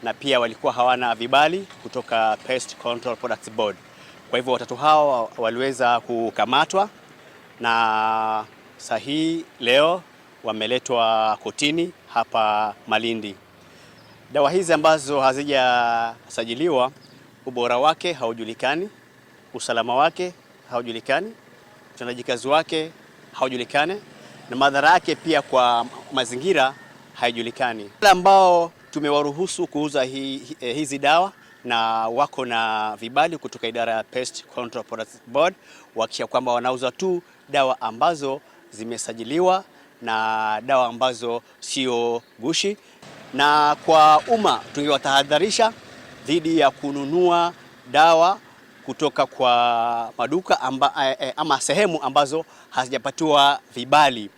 na pia walikuwa hawana vibali kutoka Pest Control Products Board. Kwa hivyo watatu hao waliweza kukamatwa na sahihi leo wameletwa kotini hapa Malindi. Dawa hizi ambazo hazijasajiliwa, ubora wake haujulikani, usalama wake haujulikani, utendaji kazi wake haujulikani, na madhara yake pia kwa mazingira haijulikani. Wale ambao tumewaruhusu kuuza hizi dawa na wako na vibali kutoka idara ya Pest Control Products Board, wakisha kwamba wanauza tu dawa ambazo zimesajiliwa na dawa ambazo sio gushi. Na kwa umma tungewatahadharisha dhidi ya kununua dawa kutoka kwa maduka ama sehemu ambazo hazijapatiwa vibali.